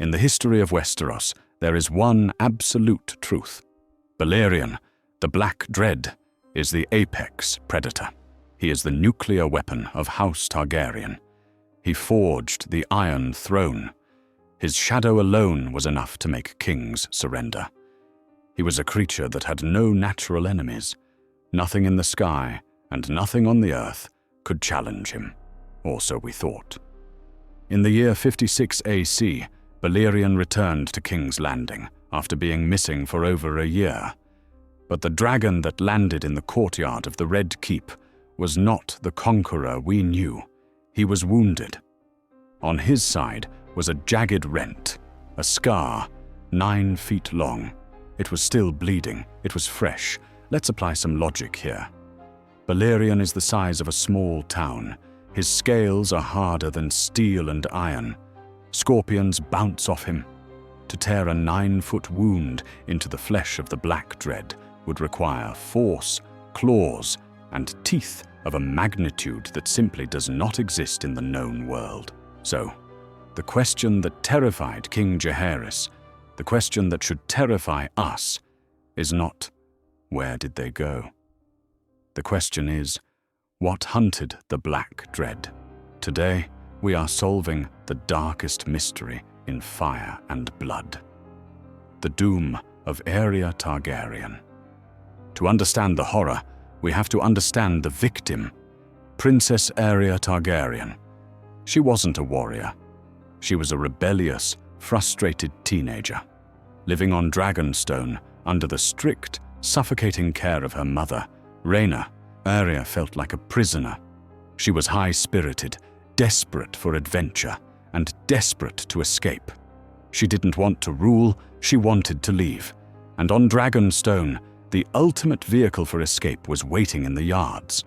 In the history of Westeros, there is one absolute truth. Balerion, the Black Dread, is the apex predator. He is the nuclear weapon of House Targaryen. He forged the Iron Throne. His shadow alone was enough to make kings surrender. He was a creature that had no natural enemies. Nothing in the sky and nothing on the earth could challenge him, or so we thought. In the year 56 AC, Balerion returned to King's Landing after being missing for over a year. But the dragon that landed in the courtyard of the Red Keep was not the conqueror we knew. He was wounded. On his side was a jagged rent, a scar, 9 feet long. It was still bleeding. It was fresh. Let's apply some logic here. Balerion is the size of a small town. His scales are harder than steel and iron. Scorpions bounce off him. To tear a 9-foot wound into the flesh of the Black Dread would require force, claws, and teeth of a magnitude that simply does not exist in the known world. So, the question that terrified King Jaehaerys, the question that should terrify us, is not, where did they go? The question is, what hunted the Black Dread? Today, we are solving the darkest mystery in fire and blood. The doom of Aerea Targaryen. To understand the horror, we have to understand the victim, Princess Aerea Targaryen. She wasn't a warrior. She was a rebellious, frustrated teenager, living on Dragonstone under the strict, suffocating care of her mother, Rhaena. Aerea felt like a prisoner. She was high-spirited, desperate for adventure, and desperate to escape. She didn't want to rule, she wanted to leave. And on Dragonstone, the ultimate vehicle for escape was waiting in the yards.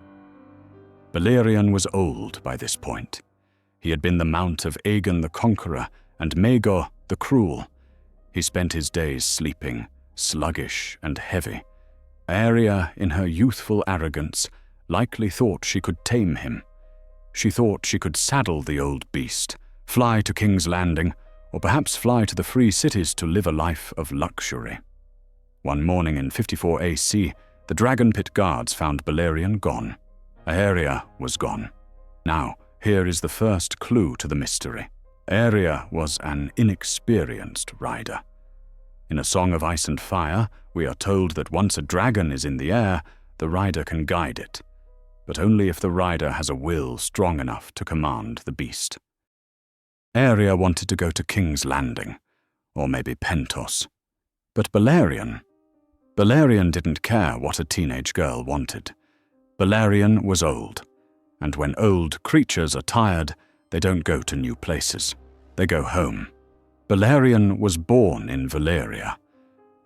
Balerion was old by this point. He had been the mount of Aegon the Conqueror and Maegor the Cruel. He spent his days sleeping, sluggish and heavy. Aerea, in her youthful arrogance, likely thought she could tame him. She thought she could saddle the old beast, fly to King's Landing, or perhaps fly to the free cities to live a life of luxury. One morning in 54 AC, the Dragon Pit guards found Balerion gone. Aerea was gone. Now, here is the first clue to the mystery. Aerea was an inexperienced rider. In A Song of Ice and Fire, we are told that once a dragon is in the air, the rider can guide it, but only if the rider has a will strong enough to command the beast. Aerea wanted to go to King's Landing, or maybe Pentos. But Balerion didn't care what a teenage girl wanted. Balerion was old, and when old creatures are tired, they don't go to new places. They go home. Balerion was born in Valyria.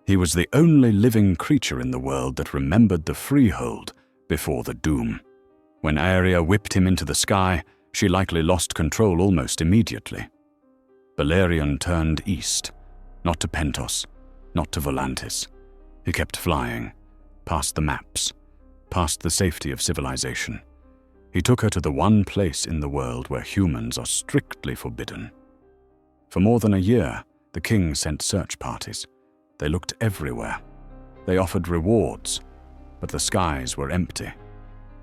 He was the only living creature in the world that remembered the freehold before the doom. When Aerea whipped him into the sky, she likely lost control almost immediately. Balerion turned east, not to Pentos, not to Volantis. He kept flying, past the maps, past the safety of civilization. He took her to the one place in the world where humans are strictly forbidden. For more than a year, the king sent search parties. They looked everywhere. They offered rewards, but the skies were empty.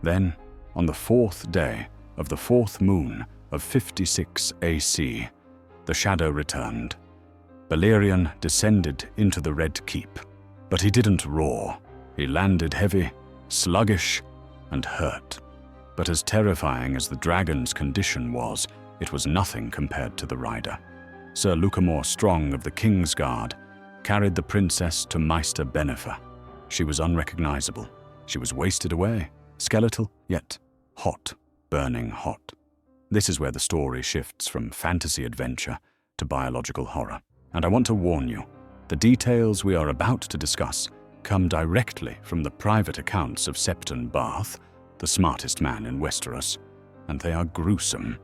Then, on the 4th day of the 4th moon of 56 AC, the shadow returned. Balerion descended into the Red Keep, but he didn't roar. He landed heavy, sluggish, and hurt. But as terrifying as the dragon's condition was, it was nothing compared to the rider. Sir Lucamore Strong of the King's Guard carried the princess to Maester Benefer. She was unrecognizable. She was wasted away, skeletal, yet hot, burning hot. This is where the story shifts from fantasy adventure to biological horror. And I want to warn you, the details we are about to discuss come directly from the private accounts of Septon Barth, the smartest man in Westeros, and they are gruesome.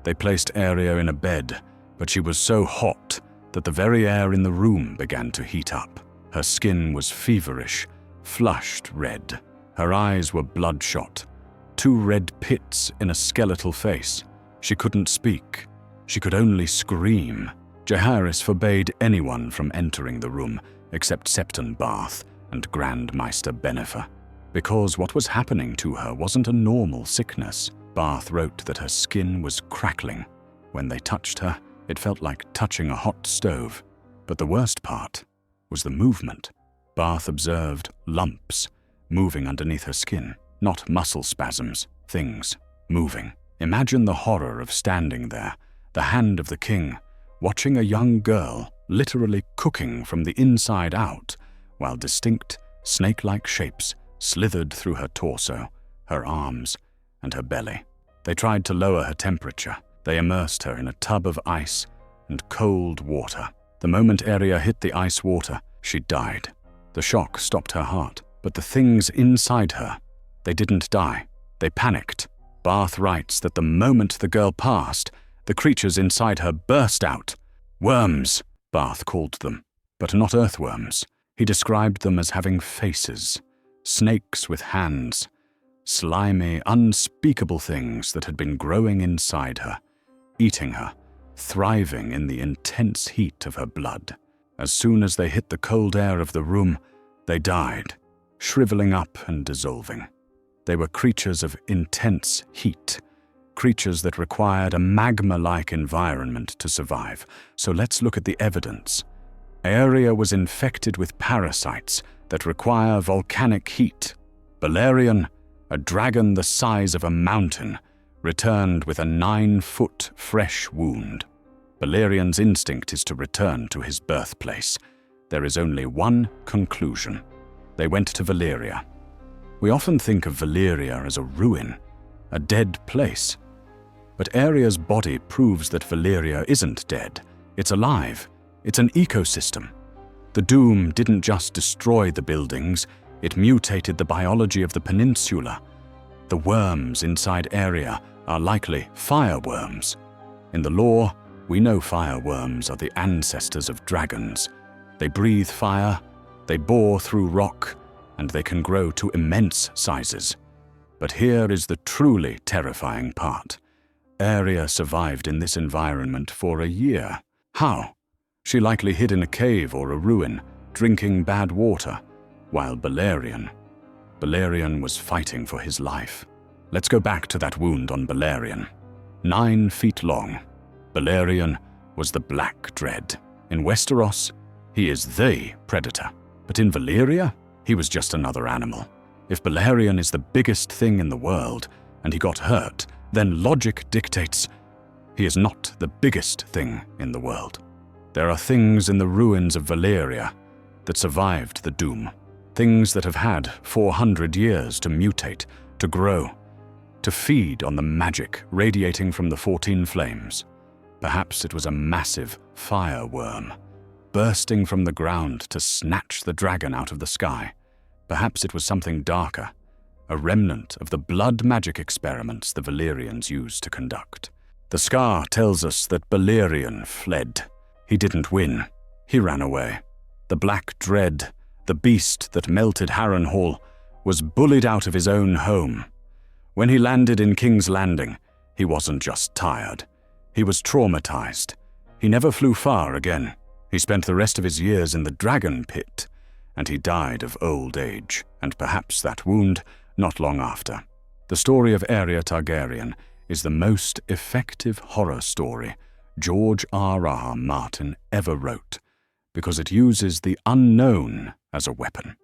They placed Aerea in a bed, but she was so hot that the very air in the room began to heat up. Her skin was feverish, flushed red. Her eyes were bloodshot, 2 red pits in a skeletal face. She couldn't speak. She could only scream. Jaehaerys forbade anyone from entering the room except Septon Barth and Grand Maester Benefer, because what was happening to her wasn't a normal sickness. Barth wrote that her skin was crackling. When they touched her, it felt like touching a hot stove. But the worst part was the movement. Barth observed lumps moving underneath her skin, not muscle spasms, things moving. Imagine the horror of standing there, the hand of the king, watching a young girl literally cooking from the inside out, while distinct, snake-like shapes slithered through her torso, her arms, and her belly. They tried to lower her temperature. They immersed her in a tub of ice and cold water. The moment Aerea hit the ice water, she died. The shock stopped her heart, but the things inside her, they didn't die. They panicked. Barth writes that the moment the girl passed, the creatures inside her burst out. Worms, Barth called them, but not earthworms. He described them as having faces, snakes with hands, slimy, unspeakable things that had been growing inside her, eating her, thriving in the intense heat of her blood. As soon as they hit the cold air of the room, they died, shriveling up and dissolving. They were creatures of intense heat, creatures that required a magma-like environment to survive. So let's look at the evidence. Aerea was infected with parasites that require volcanic heat. Balerion, a dragon the size of a mountain, returned with a 9-foot fresh wound. Balerion's instinct is to return to his birthplace. There is only one conclusion. They went to Valyria. We often think of Valyria as a ruin, a dead place. But Aerea's body proves that Valyria isn't dead. It's alive. It's an ecosystem. The doom didn't just destroy the buildings, it mutated the biology of the peninsula. The worms inside Aerea are likely fireworms. In the lore, we know fireworms are the ancestors of dragons. They breathe fire, they bore through rock, and they can grow to immense sizes. But here is the truly terrifying part. Aerea survived in this environment for a year. How? She likely hid in a cave or a ruin, drinking bad water, while Balerion was fighting for his life. Let's go back to that wound on Balerion. 9 feet long, Balerion was the Black Dread. In Westeros, he is the predator. But in Valyria, he was just another animal. If Balerion is the biggest thing in the world, and he got hurt, then logic dictates he is not the biggest thing in the world. There are things in the ruins of Valyria that survived the doom. Things that have had 400 years to mutate, to grow, to feed on the magic radiating from the 14 flames. Perhaps it was a massive fire worm, bursting from the ground to snatch the dragon out of the sky. Perhaps it was something darker, a remnant of the blood magic experiments the Valyrians used to conduct. The scar tells us that Balerion fled. He didn't win. He ran away. The Black Dread, the beast that melted Harrenhal, was bullied out of his own home. When he landed in King's Landing, he wasn't just tired. He was traumatized. He never flew far again. He spent the rest of his years in the dragon pit, and he died of old age, and perhaps that wound not long after. The story of Aerea Targaryen is the most effective horror story George R.R. Martin ever wrote, because it uses the unknown as a weapon.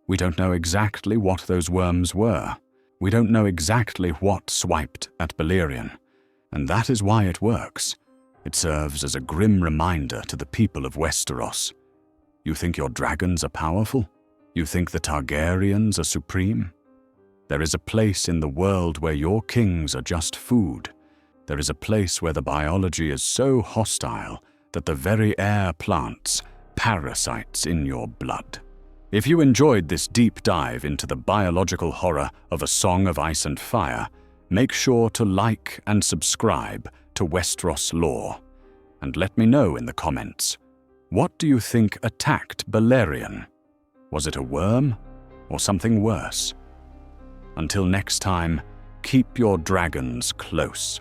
We don't know exactly what those worms were. We don't know exactly what swiped at Balerion, and that is why it works. It serves as a grim reminder to the people of Westeros. You think your dragons are powerful? You think the Targaryens are supreme? There is a place in the world where your kings are just food. There is a place where the biology is so hostile that the very air plants parasites in your blood. If you enjoyed this deep dive into the biological horror of A Song of Ice and Fire, make sure to like and subscribe to Westeros Lore. And let me know in the comments, what do you think attacked Balerion? Was it a worm or something worse? Until next time, keep your dragons close.